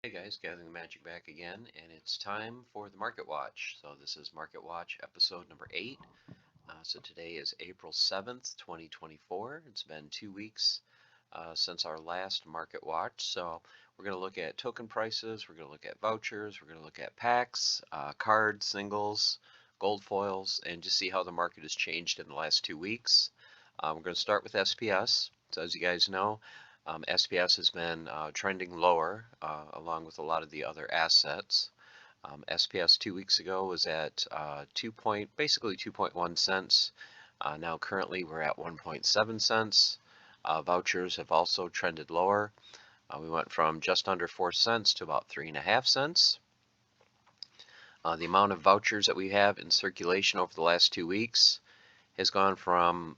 Hey guys, Gathering the Magic back again, and it's time for the Market Watch. So this is Market Watch episode number 8. So today is April 7th, 2024. It's been 2 weeks since our last Market Watch. So we're going to look at token prices, we're going to look at vouchers, we're going to look at packs, cards, singles, gold foils, and just see how the market has changed in the last 2 weeks. We're going to start with SPS. So as you guys know, SPS has been trending lower along with a lot of the other assets. SPS 2 weeks ago was at basically 2.1 cents. Now currently we're at 1.7 cents. Vouchers have also trended lower. We went from just under 4 cents to about 3.5 cents. The amount of vouchers that we have in circulation over the last 2 weeks has gone from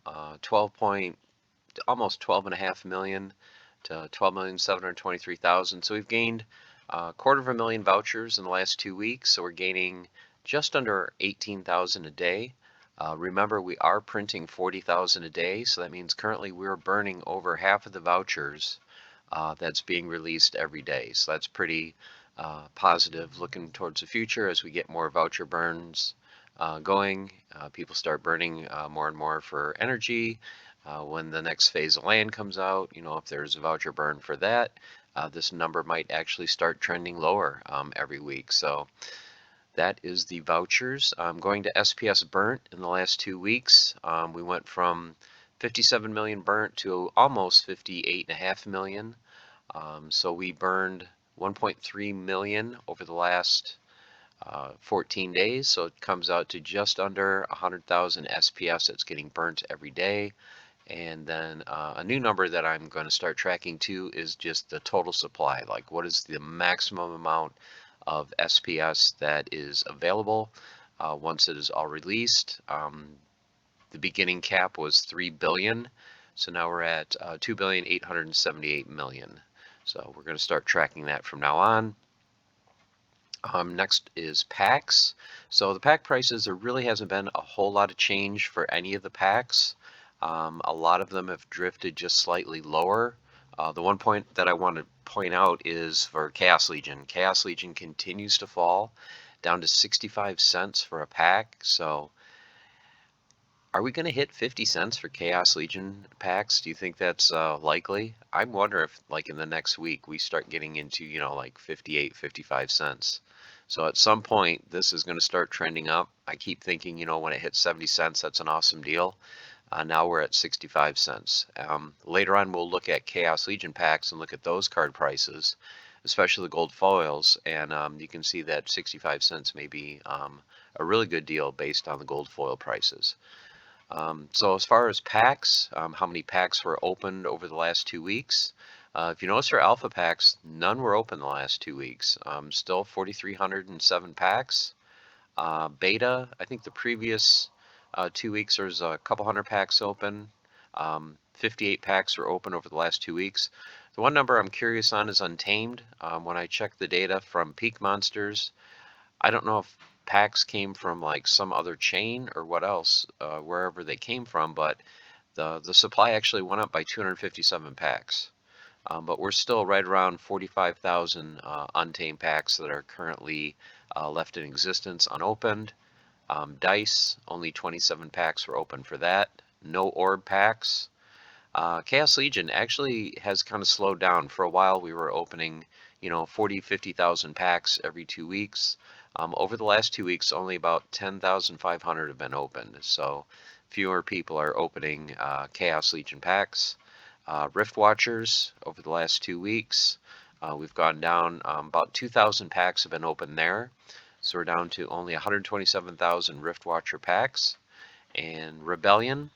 almost 12.5 million to 12,723,000. So we've gained a 250,000 vouchers in the last 2 weeks. So we're gaining just under 18,000 a day. Remember, we are printing 40,000 a day. So that means currently we're burning over half of the vouchers that's being released every day. So that's pretty positive looking towards the future as we get more voucher burns going. People start burning more and more for energy. When the next phase of land comes out, if there's a voucher burn for that, this number might actually start trending lower every week. So that is the vouchers. Going to SPS burnt in the last 2 weeks, we went from 57 million burnt to almost 58.5 million. So we burned 1.3 million over the last 14 days. So it comes out to just under 100,000 SPS that's getting burnt every day. And then a new number that I'm going to start tracking too is just the total supply. Like, what is the maximum amount of SPS that is available once it is all released? The beginning cap was 3 billion. So now we're at 2,878,000,000. So we're going to start tracking that from now on. Next is packs. So the pack prices, there really hasn't been a whole lot of change for any of the packs. A lot of them have drifted just slightly lower. The one point that I want to point out is for Chaos Legion. Chaos Legion continues to fall down to 65 cents for a pack. So are we going to hit 50 cents for Chaos Legion packs? Do you think that's likely? I wonder if, like, in the next week we start getting into, like 58, 55 cents. So at some point, this is going to start trending up. I keep thinking, when it hits 70 cents, that's an awesome deal. Now we're at 65 cents. Later on, we'll look at Chaos Legion packs and look at those card prices, especially the gold foils. And you can see that 65 cents may be a really good deal based on the gold foil prices. So as far as packs, how many packs were opened over the last 2 weeks? If you notice for alpha packs, none were open the last 2 weeks. Still 4,307 packs. Beta, I think the previous 2 weeks there's a couple hundred packs open. 58 packs were open over the last 2 weeks. The one number I'm curious on is Untamed. When I checked the data from Peak Monsters, I don't know if packs came from like some other chain or what else, wherever they came from, but the supply actually went up by 257 packs. But we're still right around 45,000 untamed packs that are currently left in existence unopened. Dice, only 27 packs were open for that. No orb packs. Chaos Legion actually has kind of slowed down. For a while we were opening 40, 50,000 packs every 2 weeks. Over the last 2 weeks, only about 10,500 have been opened. So fewer people are opening Chaos Legion packs. Rift Watchers, over the last 2 weeks, we've gone down. About 2,000 packs have been opened there. So we're down to only 127,000 Rift Watcher packs. And Rebellion,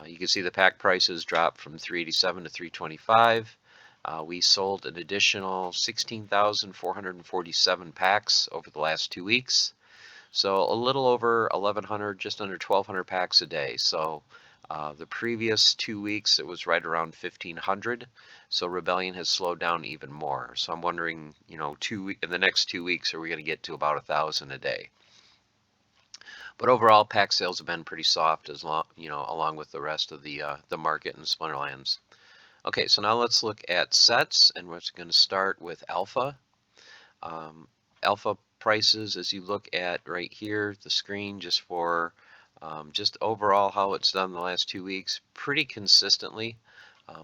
you can see the pack prices dropped from 387 to 325. We sold an additional 16,447 packs over the last 2 weeks. So a little over 1,100, just under 1,200 packs a day. So the previous 2 weeks, it was right around 1,500. So Rebellion has slowed down even more. So I'm wondering, in the next 2 weeks, are we going to get to about 1,000 a day? But overall, pack sales have been pretty soft, along with the rest of the market in Splinterlands. Okay, so now let's look at sets, and we're going to start with Alpha. Alpha prices, as you look at right here, the screen, just for just overall how it's done the last 2 weeks, pretty consistently.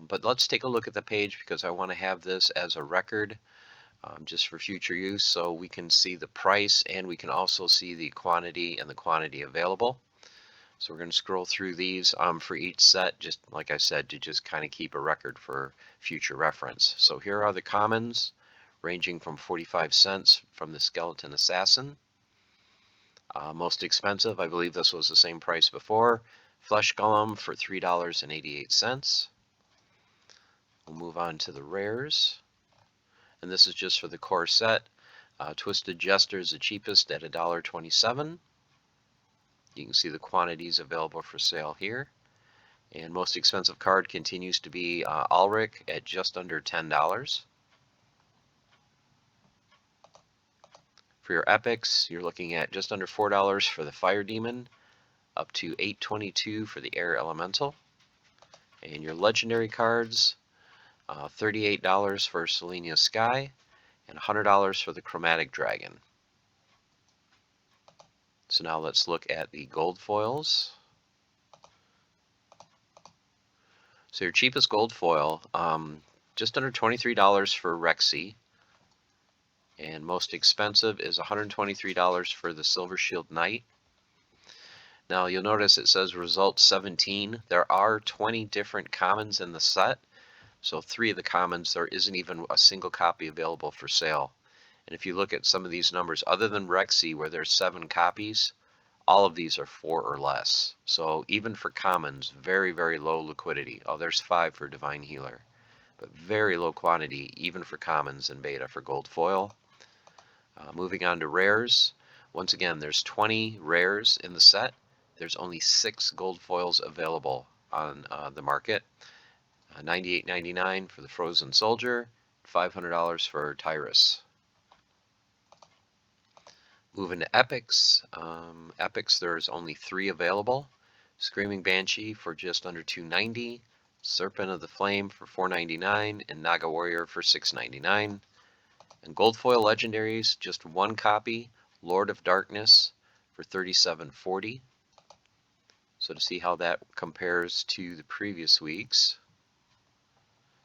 But let's take a look at the page because I want to have this as a record just for future use, so we can see the price and we can also see the quantity and the quantity available. So we're going to scroll through these for each set, just like I said, to just kind of keep a record for future reference. So here are the commons, ranging from 45 cents from the Skeleton Assassin. Most expensive, I believe this was the same price before, Flesh Golem for $3.88. We'll move on to the rares, and this is just for the core set. Twisted Jester is the cheapest at $1.27. You can see the quantities available for sale here. And most expensive card continues to be Ulrich at just under $10. For your epics, you're looking at just under $4 for the Fire Demon, up to $8.22 for the Air Elemental. And your legendary cards, $38 for Selenia Sky, and $100 for the Chromatic Dragon. So now let's look at the gold foils. So your cheapest gold foil, just under $23 for Rexy, and most expensive is $123 for the Silver Shield Knight. Now you'll notice it says result 17. There are 20 different commons in the set, so 3 of the commons there isn't even a single copy available for sale. And if you look at some of these numbers, other than Rexy where there's 7 copies, all of these are 4 or less. So even for commons, very, very low liquidity. Oh, there's 5 for Divine Healer, but very low quantity even for commons and beta for gold foil. Moving on to rares. Once again, there's 20 rares in the set. There's only 6 gold foils available on the market. $98.99 for the Frozen Soldier, $500 for Tyrus. Moving to epics. Epics, there's only 3 available. Screaming Banshee for just under $290, Serpent of the Flame for $4.99, and Naga Warrior for $6.99. And gold foil legendaries, just 1 copy, Lord of Darkness for $37.40. So to see how that compares to the previous weeks,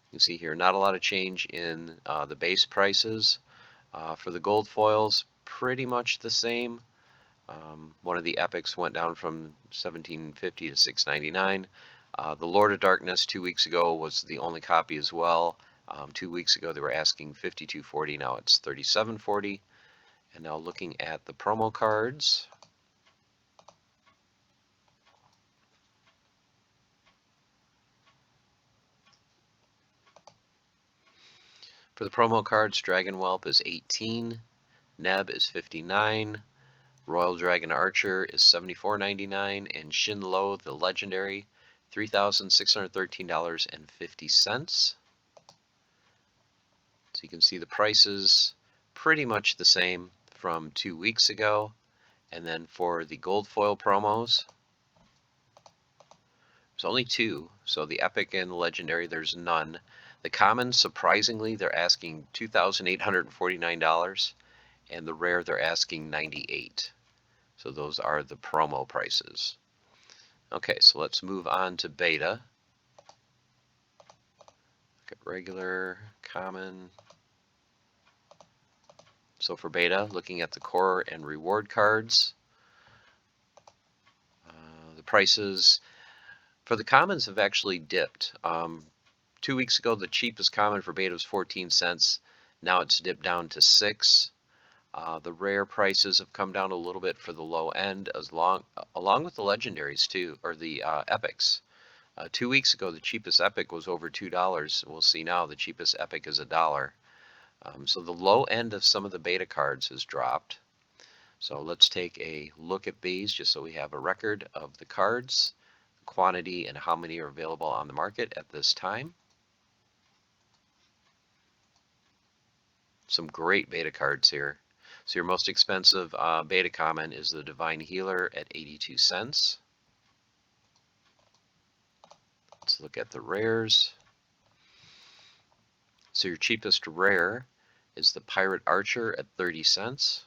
you can see here not a lot of change in the base prices. For the gold foils, pretty much the same. One of the epics went down from $17.50 to $6.99. The Lord of Darkness 2 weeks ago was the only copy as well. 2 weeks ago they were asking $52.40, now it's $37.40. And now looking at the promo cards. For the promo cards, Dragon Whelp is $18, Neb is $59, Royal Dragon Archer is $74.99, and Shin Lo, the legendary, $3,613.50. So you can see the prices pretty much the same from 2 weeks ago. And then for the gold foil promos, there's only 2. So the epic and the legendary, there's none. The common, surprisingly, they're asking $2,849, and the rare they're asking $98. So those are the promo prices. Okay, so let's move on to beta. Look at regular, common. So for beta, looking at the core and reward cards, the prices for the commons have actually dipped. 2 weeks ago, the cheapest common for beta was 14 cents. Now it's dipped down to 6. The rare prices have come down a little bit for the low end, along with the legendaries too, or the epics. 2 weeks ago, the cheapest epic was over $2. We'll see now the cheapest epic is $1. So the low end of some of the beta cards has dropped. So let's take a look at these just so we have a record of the cards, the quantity, and how many are available on the market at this time. Some great beta cards here. So your most expensive beta common is the Divine Healer at 82 cents. Let's look at the rares. So your cheapest rare is the Pirate Archer at 30 cents.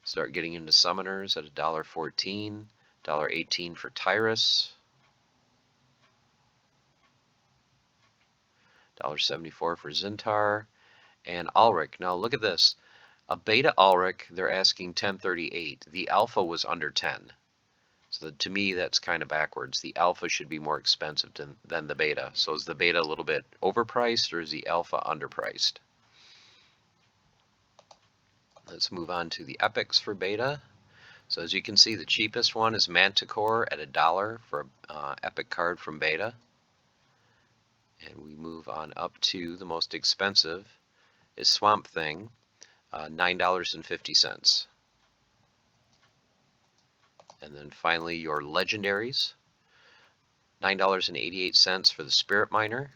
Start getting into Summoners at $1.14, $1.18 for Tyrus, $1.74 for Zintar, and Ulrich. Now look at this. A beta Ulrich, they're asking 1038. The alpha was under 10. So to me, that's kind of backwards. The alpha should be more expensive than the beta. So is the beta a little bit overpriced, or is the alpha underpriced? Let's move on to the epics for beta. So as you can see, the cheapest one is Manticore at $1 for an epic card from beta. And we move on up to the most expensive is Swamp Thing, $9.50. And then finally your legendaries, $9.88 for the Spirit Miner.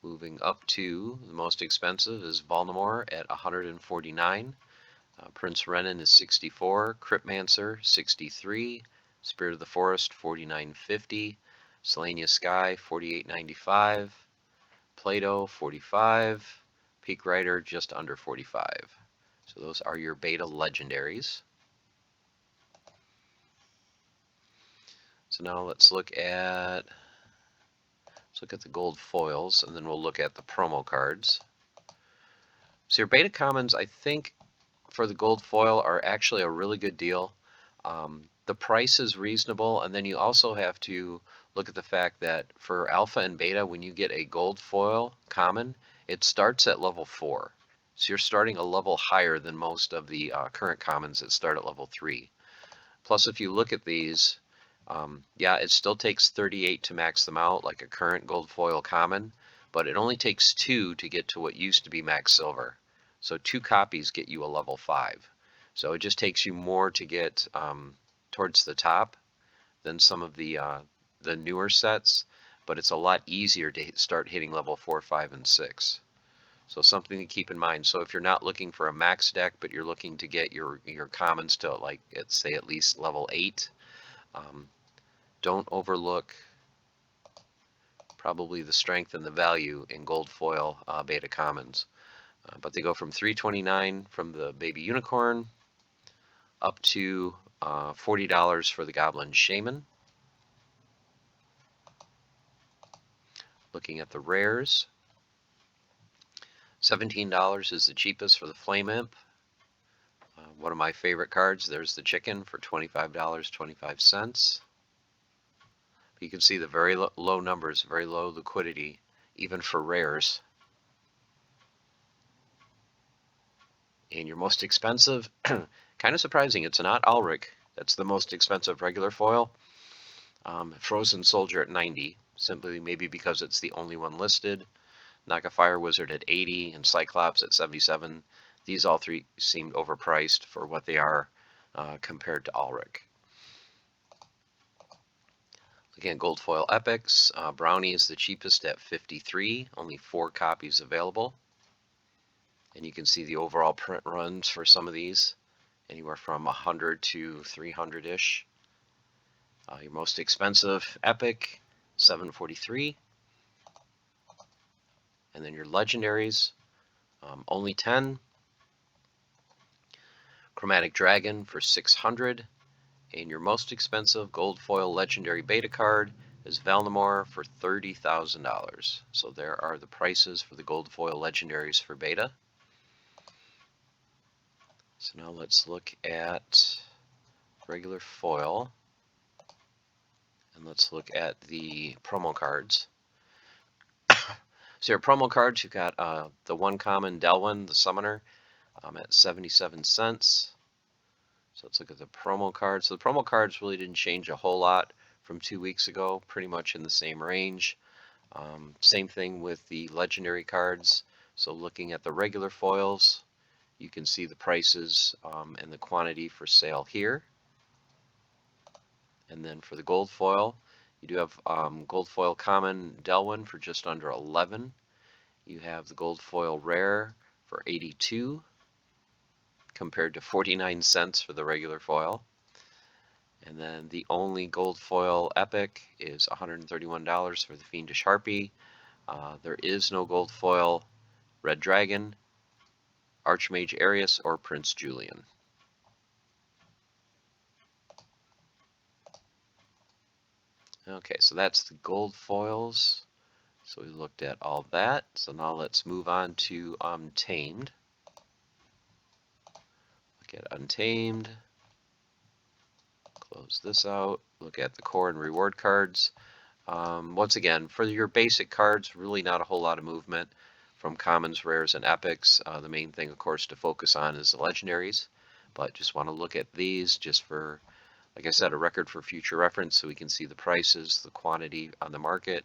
Moving up to the most expensive is Volnamore at $149. Prince Renan is $64. Cryptmancer $63. Spirit of the Forest $49.50. Selenia Sky $48.95. Plato $45. Peak Rider just under $45. So those are your beta legendaries. So now let's look at the gold foils, and then we'll look at the promo cards. So your beta commons, I think, for the gold foil are actually a really good deal. The price is reasonable, and then you also have to look at the fact that for alpha and beta, when you get a gold foil common, it starts at level 4. So you're starting a level higher than most of the current commons that start at level 3. Plus, if you look at these, yeah, it still takes 38 to max them out, like a current gold foil common, but it only takes 2 to get to what used to be max silver. So 2 copies get you a level 5. So it just takes you more to get towards the top than some of the newer sets, but it's a lot easier to start hitting level 4, 5, and 6. So something to keep in mind. So if you're not looking for a max deck, but you're looking to get your commons to, like, say at least level 8, don't overlook probably the strength and the value in gold foil beta commons. But they go from $3.29 from the baby unicorn up to $40 for the goblin shaman. Looking at the rares, $17 is the cheapest for the flame imp. One of my favorite cards, there's the chicken for $25.25. You can see the very low numbers, very low liquidity, even for rares. And your most expensive, kind of surprising, it's not Ulrich. That's the most expensive regular foil. Frozen Soldier at 90, simply maybe because it's the only one listed. Naga Fire Wizard at 80 and Cyclops at 77. These all three seemed overpriced for what they are compared to Ulrich. Again, gold foil epics. Brownie is the cheapest at 53, only 4 copies available. And you can see the overall print runs for some of these, anywhere from 100 to 300-ish. Your most expensive epic, $7.43. And then your legendaries, only 10. Chromatic Dragon for $600. And your most expensive gold foil legendary beta card is Valnamore for $30,000. So there are the prices for the gold foil legendaries for beta. So now let's look at regular foil, and let's look at the promo cards. So your promo cards, you've got the one common Delwyn, the Summoner, at 77 cents. So let's look at the promo cards. So the promo cards really didn't change a whole lot from 2 weeks ago, pretty much in the same range. Same thing with the legendary cards. So looking at the regular foils, you can see the prices and the quantity for sale here. And then for the gold foil, you do have gold foil common Delwyn for just under 11. You have the gold foil rare for 82 compared to 49 cents for the regular foil. And then the only gold foil epic is $131 for the Fiendish Harpy. There is no gold foil Red Dragon, Archmage Arius, or Prince Julian. Okay, so that's the gold foils. So we looked at all that. So now let's move on to Untamed. Look at Untamed. Close this out. Look at the core and reward cards. Once again, for your basic cards, really not a whole lot of movement from commons, rares, and epics. The main thing, of course, to focus on is the legendaries. But just want to look at these just for, like I said, a record for future reference so we can see the prices, the quantity on the market,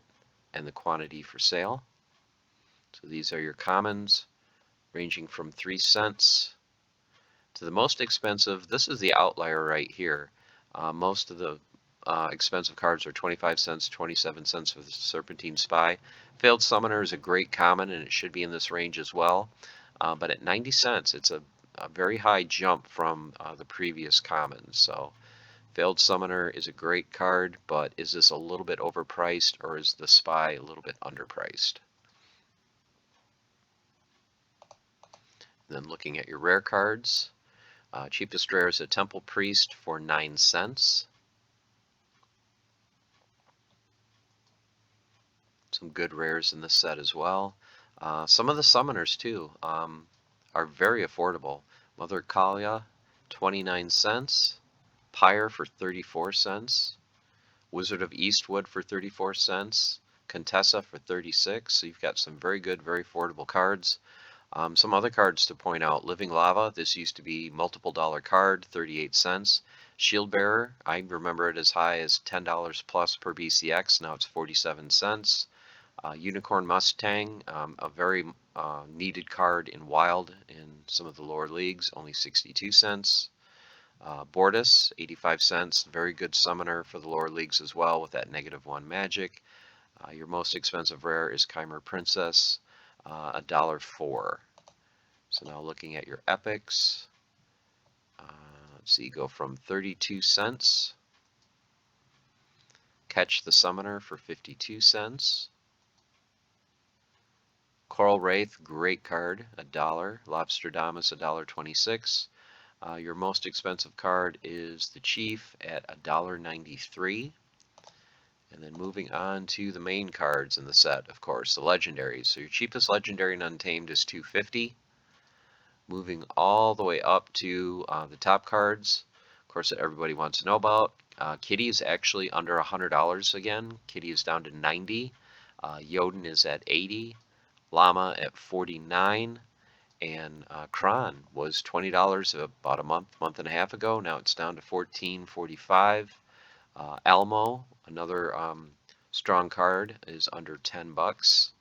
and the quantity for sale. So these are your commons, ranging from 3 cents to the most expensive. This is the outlier right here. Most of the expensive cards are 25 cents, 27 cents for the Serpentine Spy. Failed Summoner is a great common, and it should be in this range as well. But at 90 cents, it's a very high jump from the previous commons. So Failed Summoner is a great card, but is this a little bit overpriced, or is the Spy a little bit underpriced? Then looking at your rare cards, cheapest rare is a Temple Priest for 9 cents. Some good rares in this set as well. Some of the summoners too are very affordable. Mother Kalia, 29 cents. Pyre for 34 cents. Wizard of Eastwood for 34 cents. Contessa for 36. So you've got some very good, very affordable cards. Some other cards to point out. Living Lava, this used to be multiple dollar card, 38 cents. Shield Bearer, I remember it as high as $10 plus per BCX. Now it's 47 cents. Unicorn Mustang, a very needed card in Wild in some of the lower leagues, only 62 cents. Bortus, 85 cents, very good summoner for the lower leagues as well with that -1 magic. Your most expensive rare is Chimer Princess, $1.04. So now looking at your epics, let's see, go from 32 cents. Catch the Summoner for 52 cents. Coral Wraith, great card, $1. Lobsterdamus, $1.26. Your most expensive card is the Chief at $1.93. And then moving on to the main cards in the set, of course, the legendaries. So your cheapest legendary and Untamed is $2.50. Moving all the way up to the top cards, of course, that everybody wants to know about. Kitty is actually under $100 again. Kitty is down to 90. Jotun is at 80. Llama at 49. And Kron was $20 about a month and a half ago. Now it's down to $14.45. Almo, another strong card, is under $10.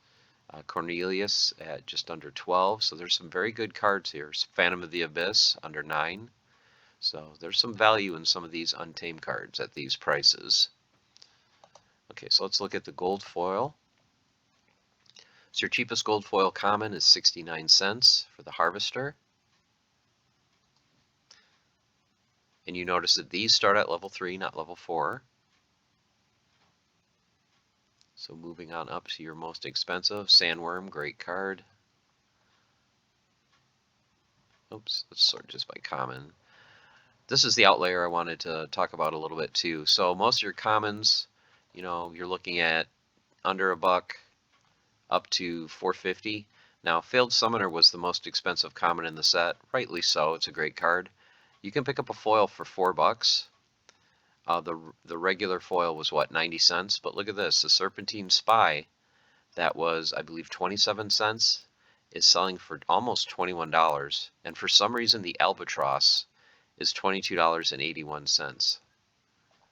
Cornelius at just under 12. So there's some very good cards here. Phantom of the Abyss under 9. So there's some value in some of these Untamed cards at these prices. Okay, so let's look at the gold foil. So your cheapest gold foil common is 69 cents for the Harvester. And you notice that these start at level 3, not level 4. So moving on up to your most expensive, Sandworm, great card. Oops, let's sort just by common. This is the outlier I wanted to talk about a little bit too. So most of your commons, you know, you're looking at under $1 up to $4.50. Now, Failed Summoner was the most expensive common in the set. Rightly so, it's a great card. You can pick up a foil for $4. The regular foil was what, 90 cents? But look at this, the Serpentine Spy, that was, I believe, 27 cents, is selling for almost $21. And for some reason, the Albatross is $22.81.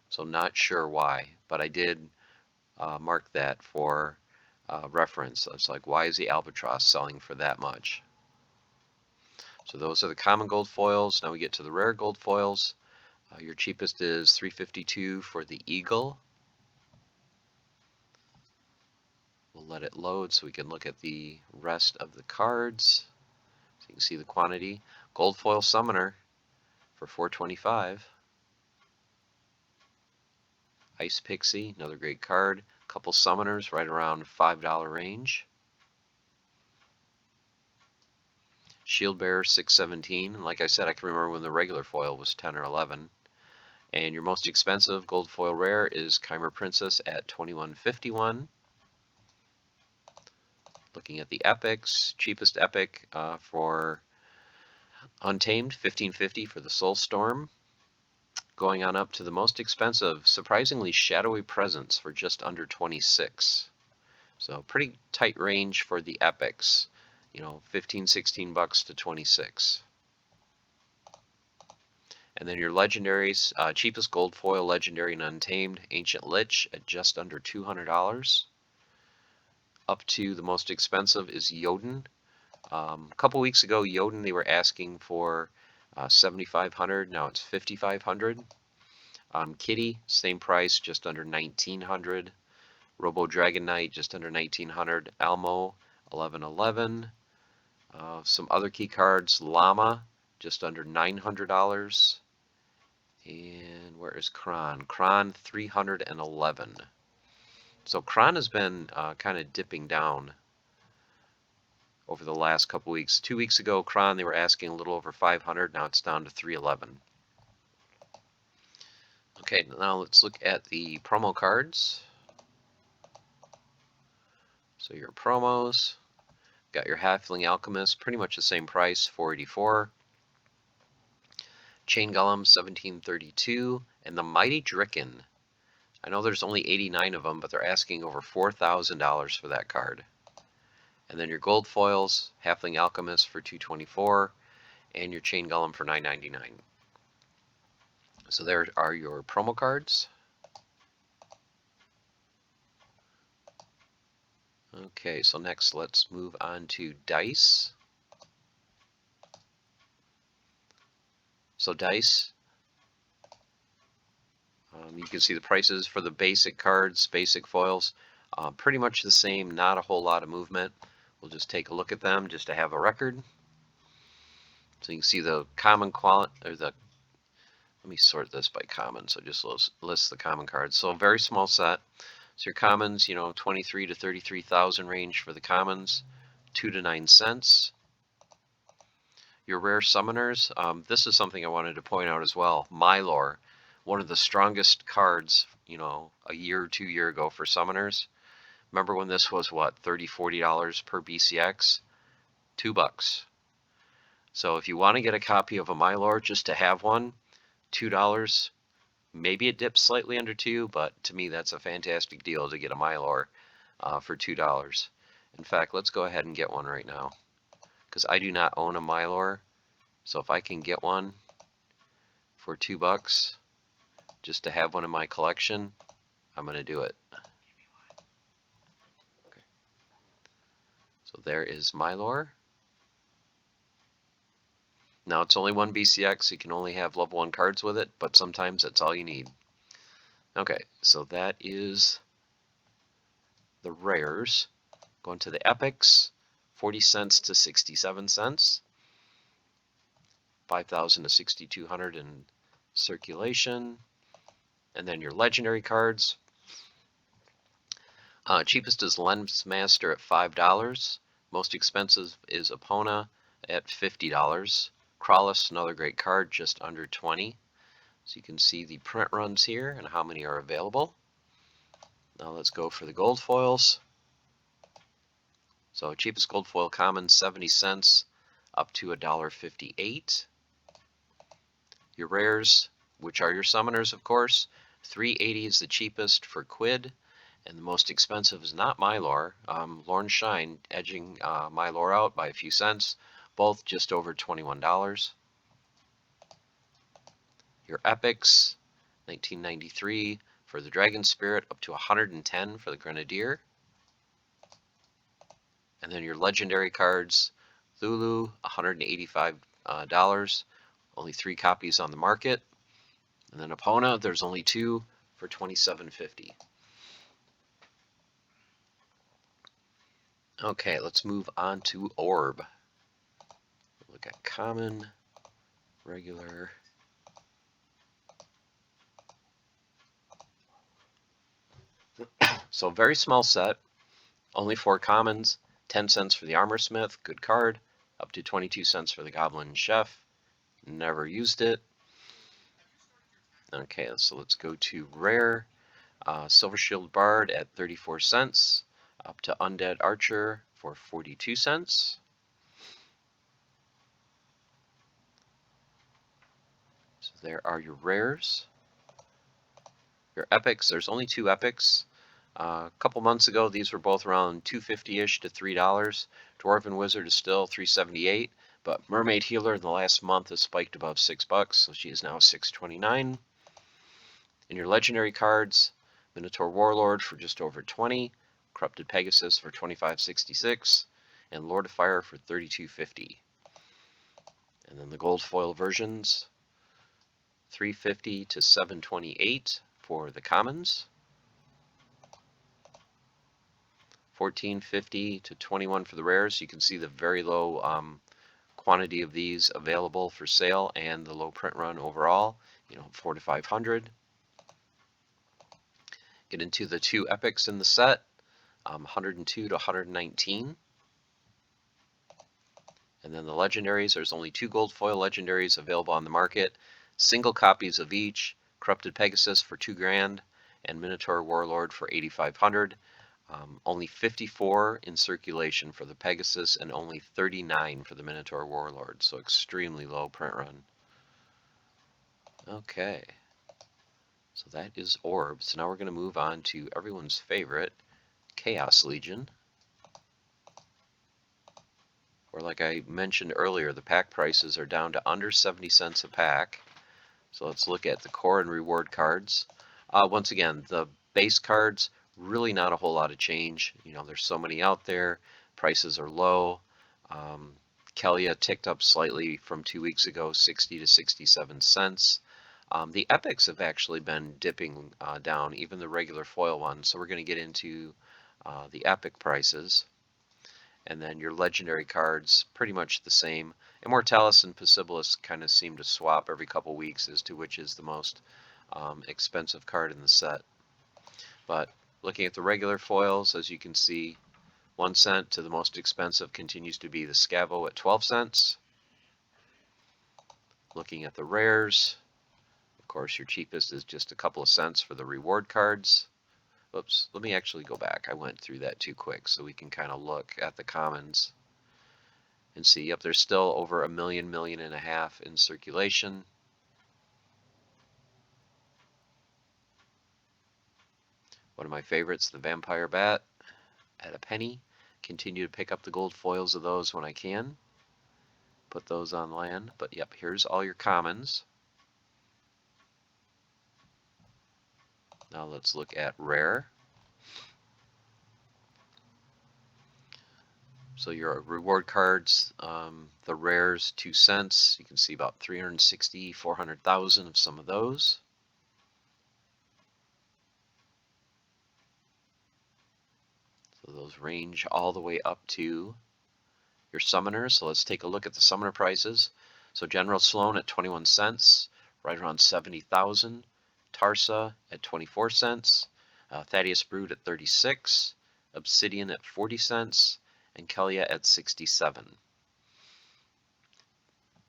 So not sure why, but I did mark that for reference. It's like, why is the Albatross selling for that much? So those are the common gold foils. Now we get to the rare gold foils. Your cheapest is $3.52 for the Eagle. We'll let it load so we can look at the rest of the cards. So you can see the quantity. Gold foil Summoner for $4.25. Ice Pixie, another great card. A couple Summoners right around $5 range. Shield Bearer 617. Like I said, I can remember when the regular foil was 10 or 11. And your most expensive gold foil rare is Chimer Princess at 2151. Looking at the epics, cheapest epic for Untamed, 1550 for the Soulstorm. Going on up to the most expensive, surprisingly, Shadowy Presence for just under 26. So pretty tight range for the epics. 15, 16 bucks to 26. And then your legendaries, cheapest gold foil legendary and Untamed, Ancient Lich at just under $200. Up to the most expensive is Jotun. A couple weeks ago, Jotun, they were asking for 7,500. Now it's 5,500. Kitty, same price, just under 1,900. Robo Dragon Knight, just under 1,900. Elmo, 1,111. Some other key cards, Llama, just under $900. And where is Kron? Kron, 311. So Kron has been kind of dipping down over the last couple weeks. 2 weeks ago, Kron, they were asking a little over 500. Now it's down to 311. Okay, now let's look at the promo cards. So your promos, got your Halfling Alchemist, pretty much the same price, 484. Chain Golem, 1732, and the Mighty Dricken. I know there's only 89 of them, but they're asking over $4,000 for that card. And then your gold foils, Halfling Alchemist for 224, and your Chain Golem for 999. So there are your promo cards. Okay, so next let's move on to dice. So dice, you can see the prices for the basic cards, basic foils, pretty much the same, not a whole lot of movement. We'll just take a look at them just to have a record. So you can see the common quality, or let me sort this by common, so just list the common cards. So a very small set. So your commons, 23 to 33,000 range for the commons, 2 to 9 cents. Your rare summoners, this is something I wanted to point out as well. Mylor, one of the strongest cards, a year or 2 years ago for summoners. Remember when this was what, $30, $40 per BCX? $2. So if you want to get a copy of a Mylor just to have one, $2. Maybe it dips slightly under 2, but to me that's a fantastic deal to get a Mylor for $2. In fact, let's go ahead and get one right now, because I do not own a Mylor. So if I can get one for $2 just to have one in my collection, I'm going to do it. Okay. So there is Mylor. Now it's only 1 BCX, you can only have level 1 cards with it, but sometimes that's all you need. Okay, so that is the rares. Going to the epics, 40 cents to 67 cents. 5,000 to 6,200 in circulation. And then your legendary cards. Cheapest is Lens Master at $5. Most expensive is Epona at $50. Krallis, another great card, just under 20. So you can see the print runs here and how many are available. Now let's go for the gold foils. So cheapest gold foil common, 70 cents up to $1.58. Your rares, which are your summoners, of course, 380 is the cheapest for Quid, and the most expensive is not Mylor. Lorn Shine edging Mylor out by a few cents, both just over $21. Your epics, 1993 for the Dragon Spirit, up to 110 for the Grenadier. And then your legendary cards, Lulu, $185, only 3 copies on the market. And then Epona, there's only 2 for $27.50. Okay, let's move on to Orb. Look at common, regular. So very small set, only 4 commons, 10 cents for the Armor Smith, good card, up to 22 cents for the Goblin Chef, never used it. Okay, so let's go to rare. Silver Shield Bard at 34 cents, up to Undead Archer for 42 cents. So there are your rares. Your epics, there's only 2 epics. A couple months ago, these were both around $2.50-ish to $3. Dwarven Wizard is still $3.78, but Mermaid Healer in the last month has spiked above $6, so she is now $6.29. In your legendary cards, Minotaur Warlord for just over 20, Corrupted Pegasus for 25.66, and Lord of Fire for 32.50. And then the gold foil versions, 350 to 728 for the commons, 1450 to 21 for the rares. You can see the very low quantity of these available for sale and the low print run overall, 4 to 500. Get into the 2 epics in the set, 102 to 119. And then the legendaries, there's only 2 gold foil legendaries available on the market, single copies of each, Corrupted Pegasus for $2,000 and Minotaur Warlord for 8,500. Only 54 in circulation for the Pegasus and only 39 for the Minotaur Warlord, so extremely low print run. Okay, so that is Orb. So now we're going to move on to everyone's favorite, Chaos Legion. Or like I mentioned earlier, the pack prices are down to under 70 cents a pack. So let's look at the core and reward cards. Once again, the base cards, really not a whole lot of change. There's so many out there. Prices are low. Kelia ticked up slightly from 2 weeks ago, 60 to 67 cents. The epics have actually been dipping down, even the regular foil ones. So we're going to get into the epic prices. And then your legendary cards, pretty much the same. Immortalis and Possibilis kind of seem to swap every couple weeks as to which is the most expensive card in the set. But looking at the regular foils, as you can see, 1 cent to the most expensive continues to be the Scavo at 12 cents. Looking at the rares, of course your cheapest is just a couple of cents for the reward cards. Oops, let me actually go back. I went through that too quick, so we can kind of look at the commons and see, yep, there's still over 1 million, 1.5 million in circulation. One of my favorites, the Vampire Bat at a penny. Continue to pick up the gold foils of those when I can. Put those on land. But yep, here's all your commons. Now let's look at rare. So your reward cards, the rares, 2 cents. You can see about 360, 400,000 of some of those. So those range all the way up to your summoners. So let's take a look at the summoner prices. So General Sloan at 21 cents, right around 70,000. Tarsa at 24 cents. Thaddeus Brood at 36. Obsidian at 40 cents. And Kelia at 67.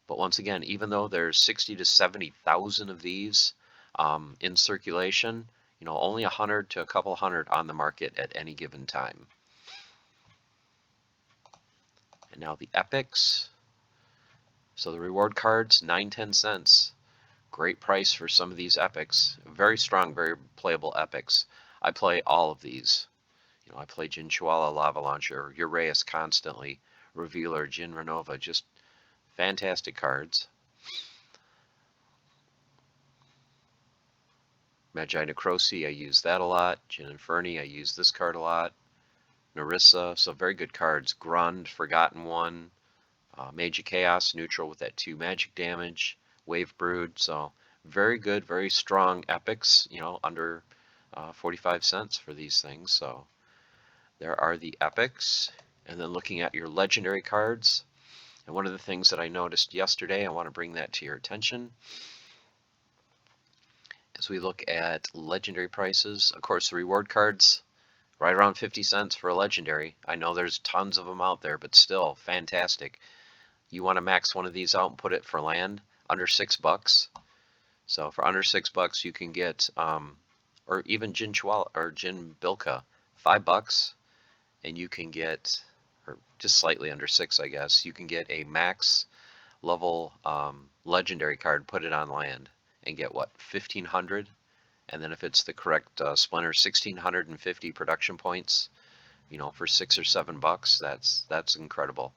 But once again, even though there's 60 to 70,000 of these in circulation, only 100 to a couple hundred on the market at any given time. And now the epics. So the reward cards, 9-10 cents. Great price for some of these epics. Very strong, very playable epics. I play all of these. I play Jin Chihuahua, Lava Launcher, Uraeus constantly, Revealer, Jin Renova, just fantastic cards. Magi Necrosi, I use that a lot. Jin Inferni, I use this card a lot. Narissa, so very good cards. Grund, Forgotten One. Mage of Chaos, neutral with that 2 magic damage. Wave Brood, so very good, very strong epics, under 45 cents for these things. So there are the epics. And then looking at your legendary cards, and one of the things that I noticed yesterday, I want to bring that to your attention. As we look at legendary prices, of course the reward cards, right around 50 cents for a legendary. I know there's tons of them out there, but still fantastic. You want to max one of these out and put it for land under $6. So for under $6, you can get, or even Gin Chihuahua or Gin Bilka, $5, and you can get, or just slightly under 6, I guess. You can get a max level legendary card, put it on land, and get what, 1,500? And then if it's the correct Splinter, 1,650 production points, for $6 or $7. That's incredible.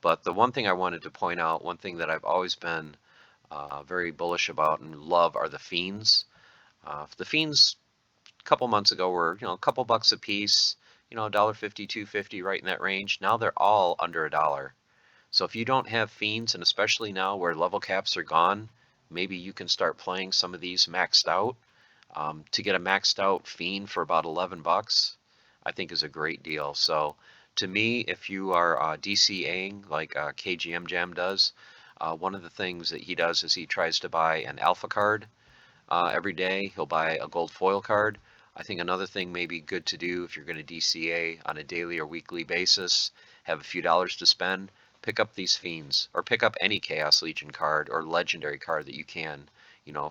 But the one thing I wanted to point out, one thing that I've always been very bullish about and love are the fiends. The fiends a couple months ago were a couple bucks a piece, $1.50, $2.50, right in that range. Now they're all under $1. So if you don't have fiends, and especially now where level caps are gone, maybe you can start playing some of these maxed out. To get a maxed out fiend for about $11, I think is a great deal. So to me, if you are DCAing like KGM Jam does, one of the things that he does is he tries to buy an alpha card every day. He'll buy a gold foil card. I think another thing may be good to do if you're going to DCA on a daily or weekly basis, have a few dollars to spend, pick up these fiends, or pick up any Chaos Legion card or legendary card that you can,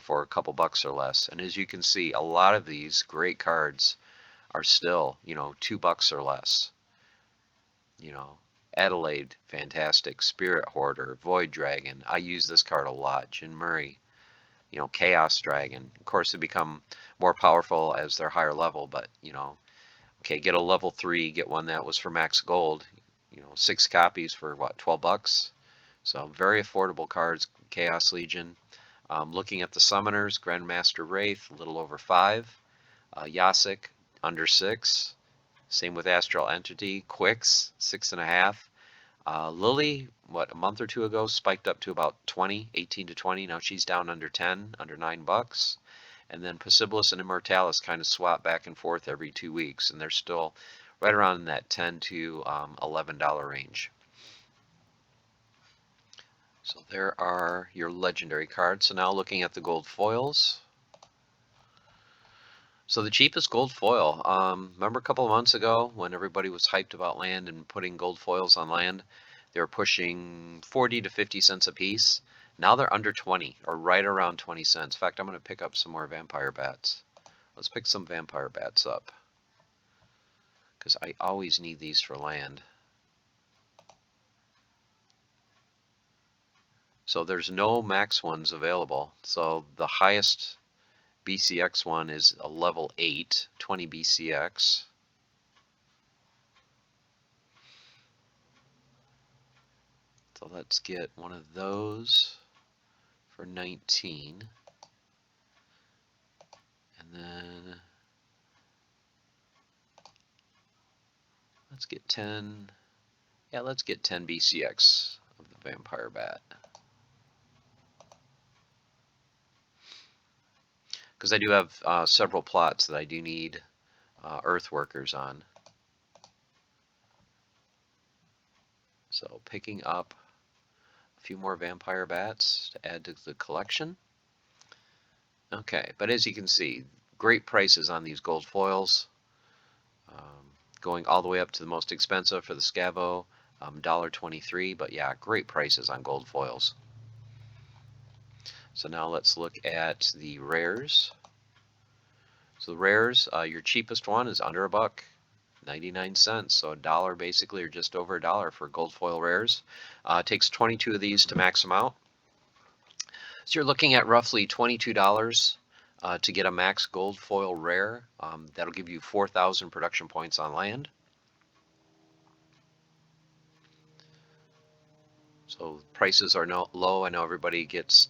for a couple bucks or less. And as you can see, a lot of these great cards are still, $2 or less. Adelaide, fantastic. Spirit Hoarder, Void Dragon. I use this card a lot. Jin Murray, Chaos Dragon. Of course, they become more powerful as they're higher level, but, okay, get a level 3, get one that was for max gold, 6 copies for what, $12? So very affordable cards, Chaos Legion. Looking at the summoners, Grandmaster Wraith, a little over 5. Yasik, under 6. Same with Astral Entity. Quix, 6.5. Lily, a month or two ago, spiked up to about 20, 18 to 20. Now she's down under 10, under $9. And then Possibilis and Immortalis kind of swap back and forth every 2 weeks, and they're still right around that $10 to $11 range. So there are your legendary cards. So now looking at the gold foils. So the cheapest gold foil, remember a couple of months ago when everybody was hyped about land and putting gold foils on land? They were pushing 40 to 50 cents a piece. Now they're under 20, or right around 20 cents. In fact, I'm going to pick up some more vampire bats. Let's pick some vampire bats up, because I always need these for land. So there's no max ones available. So the highest BCX one is a level 8, 20 BCX. So let's get one of those for 19. And then let's get 10. Yeah, let's get 10 BCX of the vampire bat. Because I do have several plots that I do need earth workers on. So picking up a few more vampire bats to add to the collection. Okay, but as you can see, great prices on these gold foils. Going all the way up to the most expensive for the Scavo, $1.23. But yeah, great prices on gold foils. So now let's look at the rares. So the rares, your cheapest one is under $1, 99 cents. So $1 basically, or just over $1 for gold foil rares. It takes 22 of these to max them out. So you're looking at roughly $22 to get a max gold foil rare. That'll give you 4,000 production points on land. So prices are low. I know everybody gets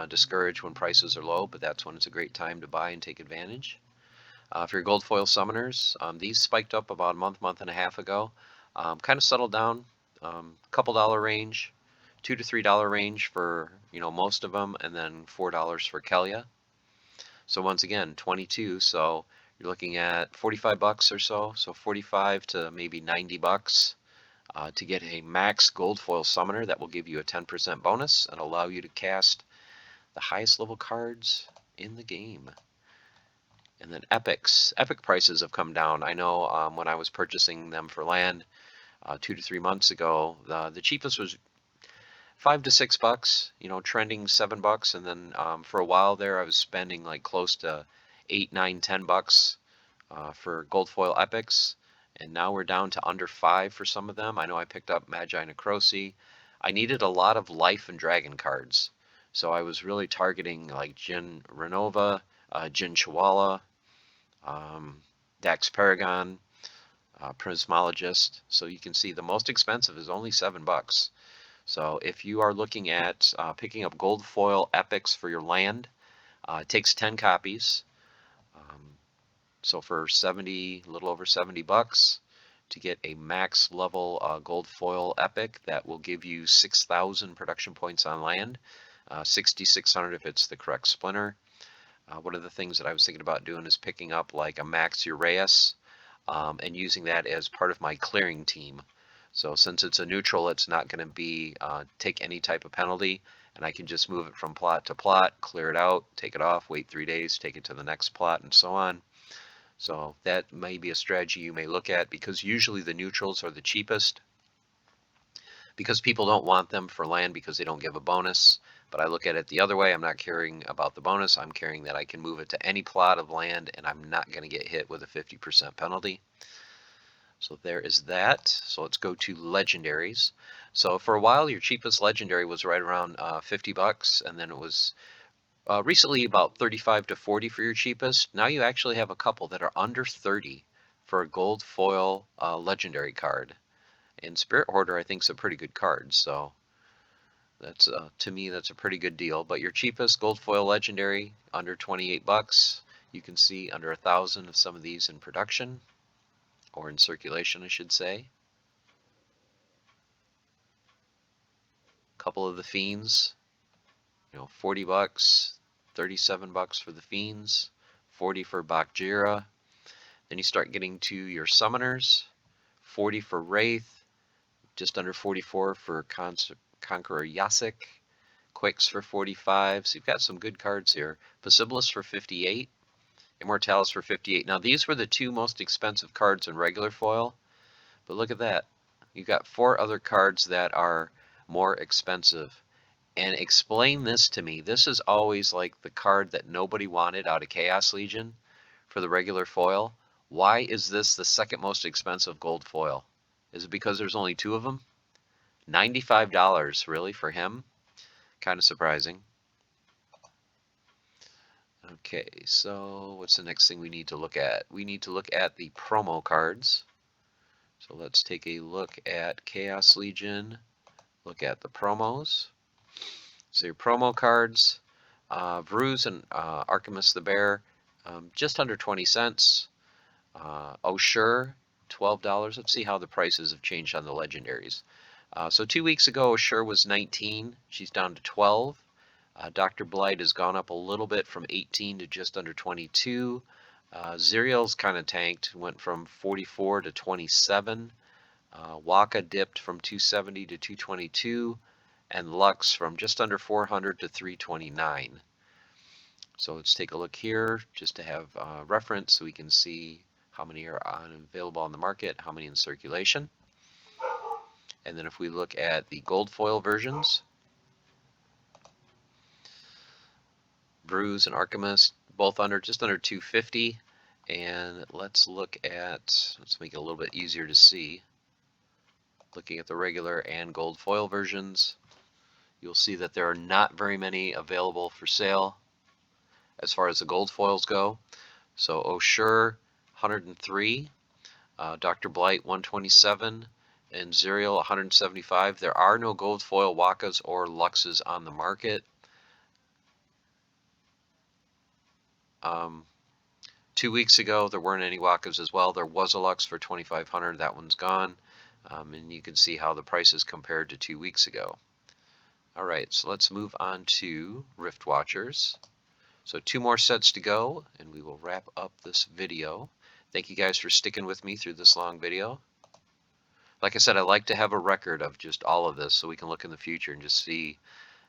discouraged when prices are low, but that's when it's a great time to buy and take advantage. For your gold foil summoners, these spiked up about a month and a half ago. Kind of settled down, couple dollar range, $2 to $3 range for most of them, and then $4 for Kelia. So once again, 22. So you're looking at 45 bucks or so. So 45 to maybe 90 bucks. To get a max gold foil summoner that will give you a 10% bonus and allow you to cast the highest level cards in the game. And then epics. Epic prices have come down. I know when I was purchasing them for land 2 to 3 months ago, the cheapest was $5 to $6, trending $7, and then for a while there, I was spending like close to 8, 9, $10 for gold foil epics, and now we're down to under 5 for some of them. I know I picked up Magi Necrosi. I needed a lot of life and dragon cards, so I was really targeting like Jin Renova, Jin Chihuahua, Dax Paragon, Prismologist. So you can see the most expensive is only $7. So if you are looking at picking up gold foil epics for your land, it takes 10 copies. So for a little over $70 to get a max level gold foil epic that will give you 6,000 production points on land, 6,600 if it's the correct splinter. One of the things that I was thinking about doing is picking up like a max Uraeus and using that as part of my clearing team. So since it's a neutral, it's not going to be take any type of penalty, and I can just move it from plot to plot, clear it out, take it off, wait 3 days, take it to the next plot, and so on. So that may be a strategy you may look at, because usually the neutrals are the cheapest because people don't want them for land because they don't give a bonus. But I look at it the other way. I'm not caring about the bonus. I'm caring that I can move it to any plot of land and I'm not going to get hit with a 50% penalty. So there is that. So let's go to legendaries. So for a while, your cheapest legendary was right around $50, and then it was recently about 35 to 40 for your cheapest. Now you actually have a couple that are under 30 for a gold foil legendary card. And Spirit Hoarder, I think, is a pretty good card. So that's to me, that's a pretty good deal. But your cheapest gold foil legendary under $28. You can see under 1,000 of some of these in production, or in circulation, I should say. A couple of the Fiends, $40, $37 for the Fiends, 40 for Bakjira. Then you start getting to your Summoners, 40 for Wraith, just under 44 for Conqueror Yasik, Quicks for 45. So you've got some good cards here. Possibilis for 58, Immortalis for 58. Now these were the two most expensive cards in regular foil, but look at that. You've got 4 other cards that are more expensive. And explain this to me. This is always like the card that nobody wanted out of Chaos Legion for the regular foil. Why is this the second most expensive gold foil? Is it because there's only 2 of them? $95 really for him? Kind of surprising. Okay, so what's the next thing we need to look at? We need to look at the promo cards. So let's take a look at Chaos Legion, look at the promos. So your promo cards, Vruz and Archimus the Bear, just under 20 cents. Oshur, $12. Let's see how the prices have changed on the legendaries. So 2 weeks ago, Oshur was 19. She's down to 12. Dr. Blight has gone up a little bit from 18 to just under 22. Zerial's kind of tanked, went from 44 to 27. Waka dipped from 270 to 222. And Lux from just under 400 to 329. So let's take a look here just to have reference so we can see how many are available on the market, how many in circulation. And then if we look at the gold foil versions, Bruise and Archimus, both just under 250. And let's make it a little bit easier to see. Looking at the regular and gold foil versions, you'll see that there are not very many available for sale as far as the gold foils go. So Oshur, 103, Dr. Blight, 127, and Zerial, 175. There are no gold foil Wakas or Luxes on the market. 2 weeks ago, there weren't any Wakas as well. There was a Lux for 2,500. That one's gone. And you can see how the prices compared to 2 weeks ago. All right, so let's move on to Rift Watchers. So 2 more sets to go, and we will wrap up this video. Thank you guys for sticking with me through this long video. Like I said, I like to have a record of just all of this so we can look in the future and just see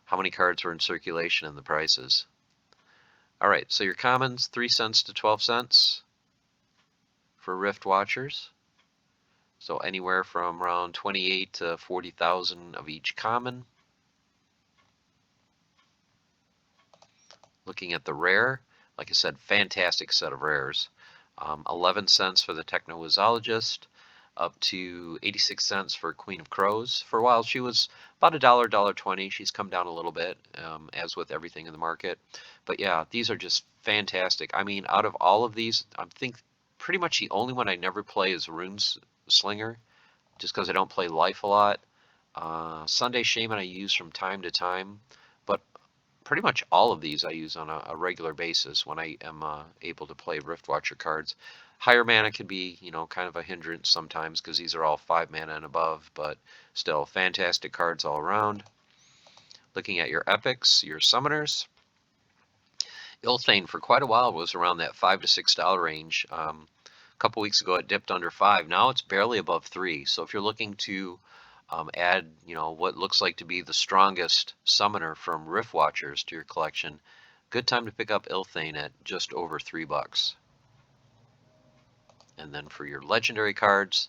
how many cards were in circulation and the prices. All right, so your commons, 3 cents to 12 cents for Rift Watchers. So anywhere from around 28 to 40,000 of each common. Looking at the rare, like I said, fantastic set of rares. 11 cents for the Technozoologist, up to 86 cents for Queen of Crows. For a while, she was about $1, She's come down a little bit, as with everything in the market. But yeah, these are just fantastic. I mean, out of all of these, I think pretty much the only one I never play is Runes Slinger, just because I don't play Life a lot. Sunday Shaman I use from time to time, but pretty much all of these I use on a regular basis when I am able to play Riftwatcher cards. Higher mana can be, kind of a hindrance sometimes because these are all 5 mana and above, but still fantastic cards all around. Looking at your epics, your summoners. Ilthane for quite a while was around that $5 to $6 range. A couple weeks ago it dipped under 5. Now it's barely above 3. So if you're looking to add, what looks like to be the strongest summoner from Rift Watchers to your collection, good time to pick up Ilthane at just over $3. And then for your legendary cards,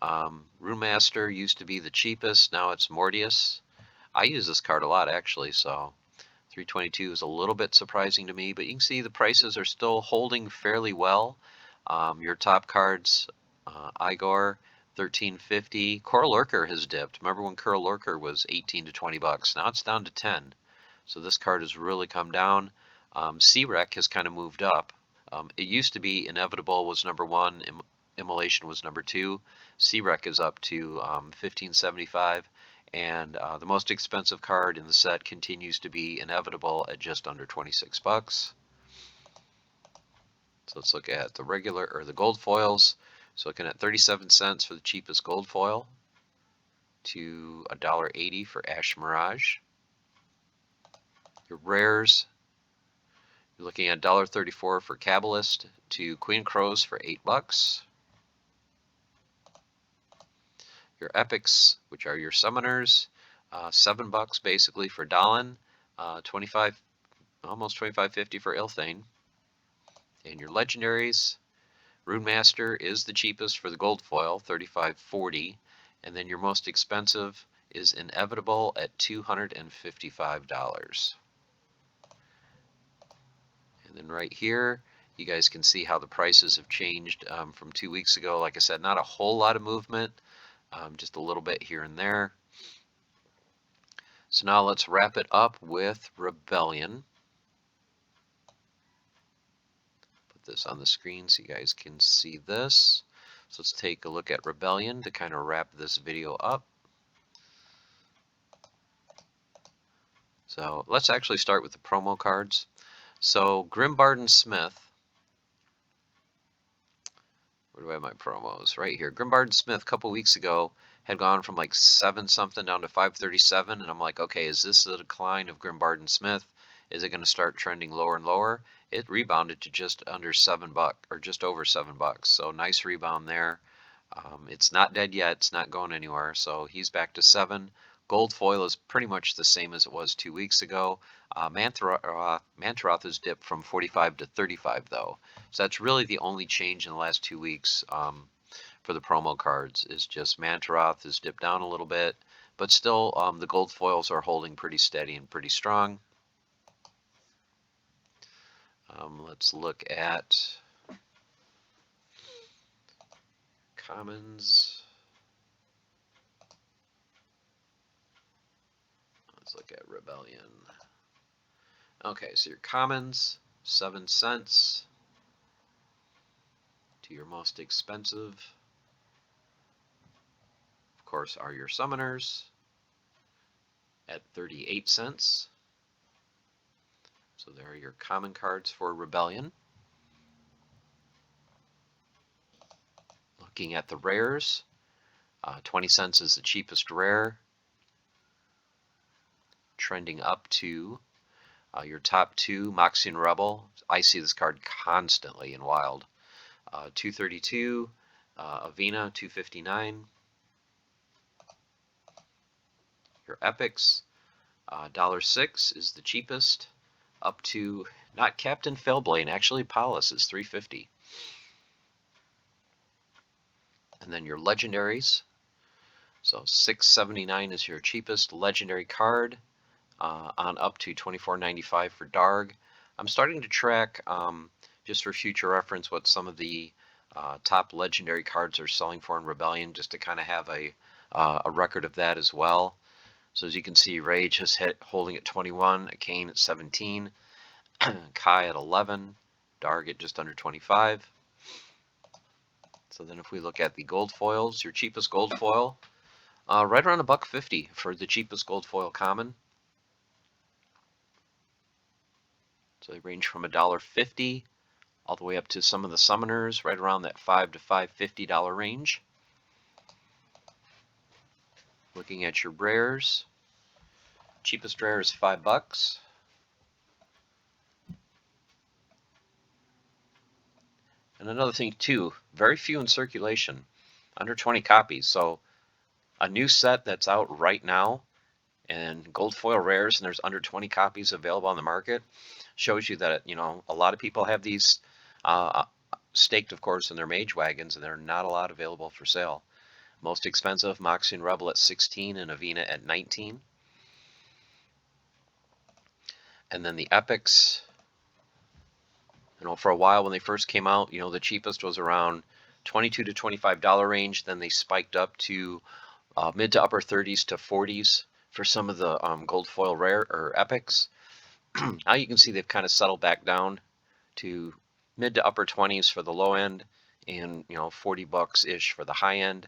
Rune Master used to be the cheapest. Now it's Mortius. I use this card a lot actually, so 322 is a little bit surprising to me, but you can see the prices are still holding fairly well. Your top cards, Igor, 13.50. Coral Lurker has dipped. Remember when Coral Lurker was 18 to 20 bucks? Now it's down to 10. So this card has really come down. C-Rec has kind of moved up. It used to be Inevitable was number 1, Immolation was number 2. C-Rec is up to 15.75. And the most expensive card in the set continues to be Inevitable at just under 26 bucks. So let's look at the regular or the gold foils. So looking at 37 cents for the cheapest gold foil to $1.80 for Ash Mirage. Your rares, you're looking at $1.34 for Kabbalist to Queen Crows for 8 bucks. Your epics, which are your summoners, $7 basically for Dahlin, 25, almost 25.50 for Ilthane. And your legendaries, Rune Master is the cheapest for the gold foil, 35.40, and then your most expensive is Inevitable at $255. And then right here, you guys can see how the prices have changed from 2 weeks ago. Like I said, not a whole lot of movement, just a little bit here and there. So now let's wrap it up with Rebellion. Put this on the screen so you guys can see this. So let's take a look at Rebellion to kind of wrap this video up. So let's actually start with the promo cards. So Grimbarden Smith, where do I have my promos? Right here. Grimbarden Smith a couple weeks ago had gone from like 7 something down to 537, and I'm like, okay, is this the decline of Grimbarden Smith? Is it going to start trending lower and lower? It rebounded to just under $7 or just over $7. So nice rebound there. It's not dead yet. It's not going anywhere. So he's back to 7. Gold foil is pretty much the same as it was 2 weeks ago. Mantaroth has dipped from 45 to 35 though. So that's really the only change in the last 2 weeks for the promo cards is just Mantaroth has dipped down a little bit, but still the gold foils are holding pretty steady and pretty strong. Let's look at commons. Let's look at Rebellion. Okay, so your commons, 7 cents to your most expensive. Of course, are your summoners at 38 cents. So there are your common cards for Rebellion. Looking at the rares, 20 cents is the cheapest rare, trending up to your top 2, Moxian Rebel. I see this card constantly in Wild. 232, Avena, 259. Your epics, $1.06 is the cheapest, up to Not Captain Failblade, actually Paulus is $3.50. And then your legendaries. So $6.79 is your cheapest legendary card, on up to $24.95 for Darg. I'm starting to track, just for future reference, what some of the top legendary cards are selling for in Rebellion, just to kind of have a record of that as well. So as you can see, Rage is holding at 21, Kane at 17, Kai at 11, Darg at just under 25. So then if we look at the gold foils, your cheapest gold foil, right around $1.50 for the cheapest gold foil common. So they range from $1.50 all the way up to some of the summoners, right around that $5 to $5.50 range. Looking at your rares, cheapest rare is $5. And another thing too, very few in circulation, under 20 copies. So a new set that's out right now, and gold foil rares, and there's under 20 copies available on the market, shows you that, you know, a lot of people have these staked, of course, in their mage wagons, and there are not a lot available for sale. Most expensive, Moxie and Rebel at 16 and Avena at 19. And then the epics, you know, for a while when they first came out, you know, the cheapest was around $22 to $25 range. Then they spiked up to mid to upper 30s to 40s for some of the gold foil rare or epics. Now you can see they've kind of settled back down to mid to upper 20s for the low end, and, you know, $40 ish for the high end.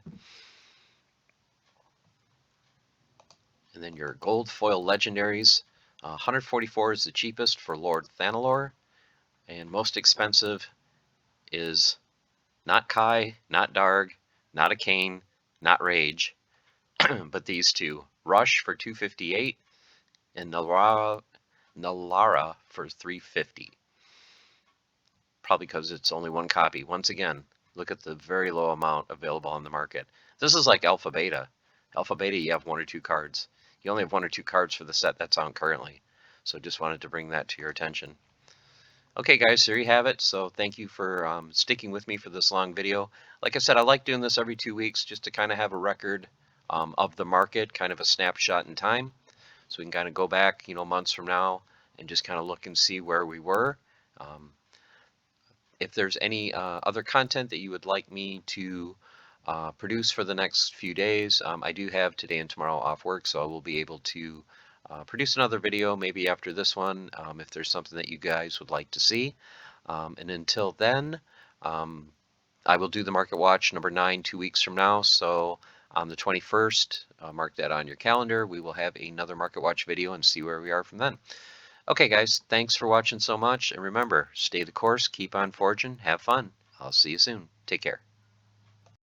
And then your gold foil legendaries, 144 is the cheapest for Lord Thanalor, and most expensive is not Kai, not Darg, not a Kane, not Rage, but these two, Rush for $2.58 and Nalara for $3.50. Probably because it's only one copy. Once again, look at the very low amount available on the market. This is like Alpha Beta. Alpha Beta, you have 1 or 2 cards. You only have 1 or 2 cards for the set that's on currently. So just wanted to bring that to your attention. Okay guys, there you have it. So thank you for sticking with me for this long video. Like I said, I like doing this every 2 weeks just to kind of have a record of the market, kind of a snapshot in time. So we can kind of go back, you know, months from now and just kind of look and see where we were. If there's any other content that you would like me to produce for the next few days, I do have today and tomorrow off work, so I will be able to produce another video maybe after this one, if there's something that you guys would like to see. And until then, I will do the Market Watch number 9 2 weeks from now. So on the 21st, mark that on your calendar. We will have another Market Watch video and see where we are from then. Okay guys, thanks for watching so much, and remember, stay the course, keep on forging, have fun. I'll see you soon. Take care.